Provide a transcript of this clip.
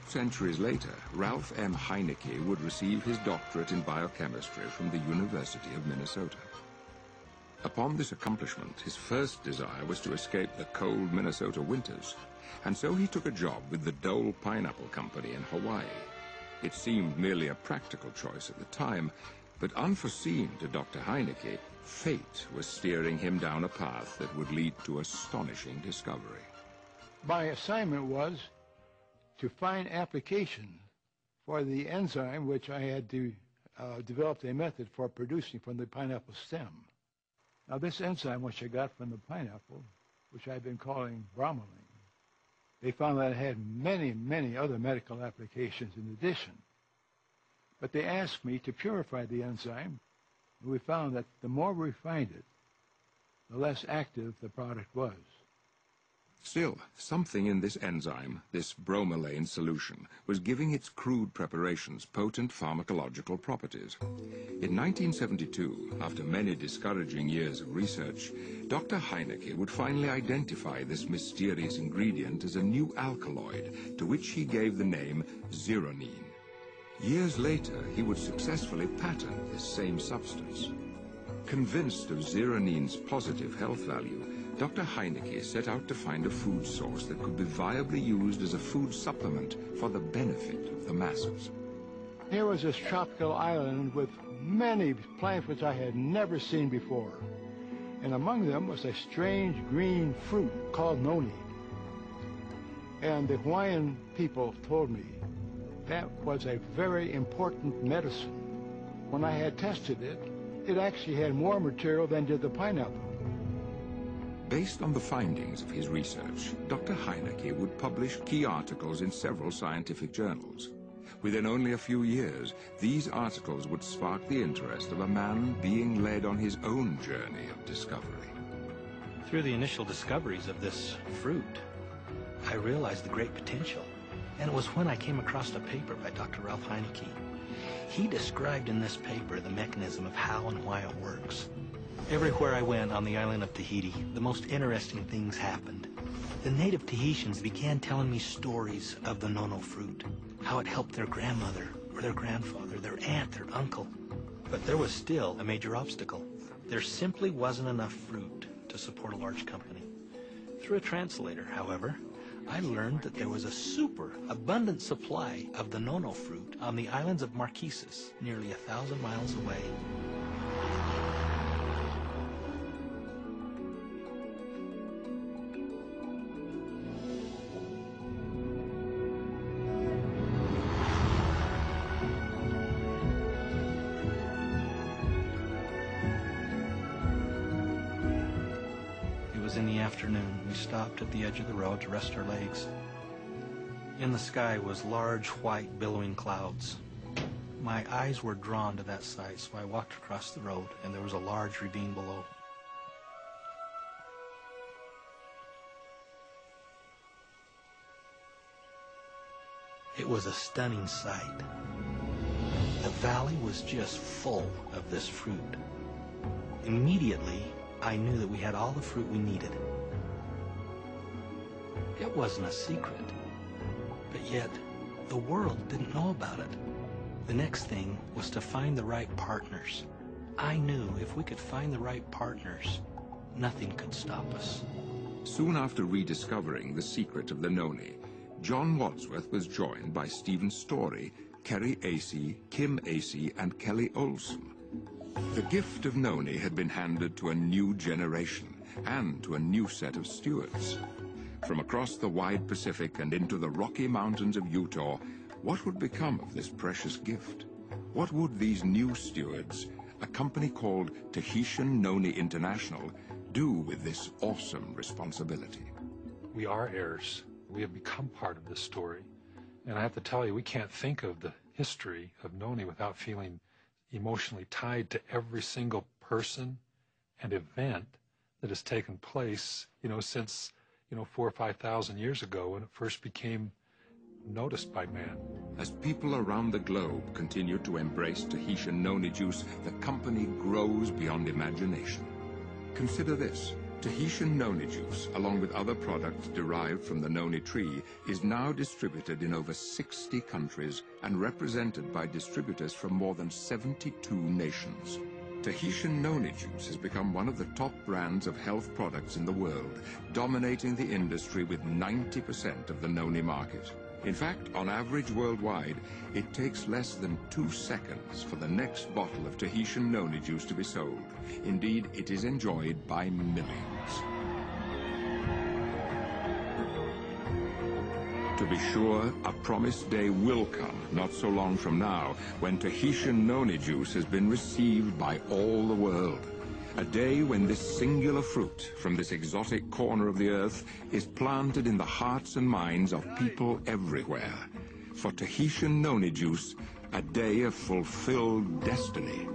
centuries later, Ralph M. Heinecke would receive his doctorate in biochemistry from the University of Minnesota. Upon this accomplishment, his first desire was to escape the cold Minnesota winters, and so he took a job with the Dole Pineapple Company in Hawaii. It seemed merely a practical choice at the time, but unforeseen to Dr. Heinecke, fate was steering him down a path that would lead to astonishing discovery. My assignment was to find application for the enzyme which I had developed a method for producing from the pineapple stem. Now this enzyme which I got from the pineapple, which I've been calling bromelain, they found that it had many, many other medical applications in addition. But they asked me to purify the enzyme, and we found that the more we refined it, the less active the product was. Still, something in this enzyme, this bromelain solution, was giving its crude preparations potent pharmacological properties. In 1972, after many discouraging years of research, Dr. Heinecke would finally identify this mysterious ingredient as a new alkaloid, to which he gave the name zeronine. Years later, he would successfully patent this same substance. Convinced of zeronine's positive health value, Dr. Heinecke set out to find a food source that could be viably used as a food supplement for the benefit of the masses. Here was this tropical island with many plants which I had never seen before. And among them was a strange green fruit called noni. And the Hawaiian people told me that was a very important medicine. When I had tested it, it actually had more material than did the pineapple. Based on the findings of his research, Dr. Heinecke would publish key articles in several scientific journals. Within only a few years, these articles would spark the interest of a man being led on his own journey of discovery. Through the initial discoveries of this fruit, I realized the great potential. And it was when I came across a paper by Dr. Ralph Heinecke. He described in this paper the mechanism of how and why it works. Everywhere I went on the island of Tahiti, the most interesting things happened. The native Tahitians began telling me stories of the nono fruit, how it helped their grandmother or their grandfather, their aunt, their uncle. But there was still a major obstacle. There simply wasn't enough fruit to support a large company. Through a translator, however, I learned that there was a super abundant supply of the nono fruit on the islands of Marquesas, nearly 1,000 miles away. In the afternoon, we stopped at the edge of the road to rest our legs. In the sky was large, white, billowing clouds. My eyes were drawn to that sight, so I walked across the road, and there was a large ravine below. It was a stunning sight. The valley was just full of this fruit. Immediately, I knew that we had all the fruit we needed. It wasn't a secret, but yet the world didn't know about it. The next thing was to find the right partners. I knew if we could find the right partners, nothing could stop us. Soon after rediscovering the secret of the noni, John Wadsworth was joined by Stephen Story, Kerry Acey, Kim Acey, and Kelly Olson. The gift of noni had been handed to a new generation and to a new set of stewards. From across the wide Pacific and into the Rocky Mountains of Utah, what would become of this precious gift? What would these new stewards, a company called Tahitian Noni International, do with this awesome responsibility? We are heirs. We have become part of this story. And I have to tell you, we can't think of the history of noni without feeling emotionally tied to every single person and event that has taken place, since, 4,000 or 5,000 years ago when it first became noticed by man. As people around the globe continue to embrace Tahitian noni juice, the company grows beyond imagination. Consider this. Tahitian noni juice, along with other products derived from the noni tree, is now distributed in over 60 countries and represented by distributors from more than 72 nations. Tahitian noni juice has become one of the top brands of health products in the world, dominating the industry with 90% of the noni market. In fact, on average worldwide, it takes less than 2 seconds for the next bottle of Tahitian noni juice to be sold. Indeed, it is enjoyed by millions. To be sure, a promised day will come, not so long from now, when Tahitian noni juice has been received by all the world. A day when this singular fruit from this exotic corner of the earth is planted in the hearts and minds of people everywhere. For Tahitian noni juice, a day of fulfilled destiny.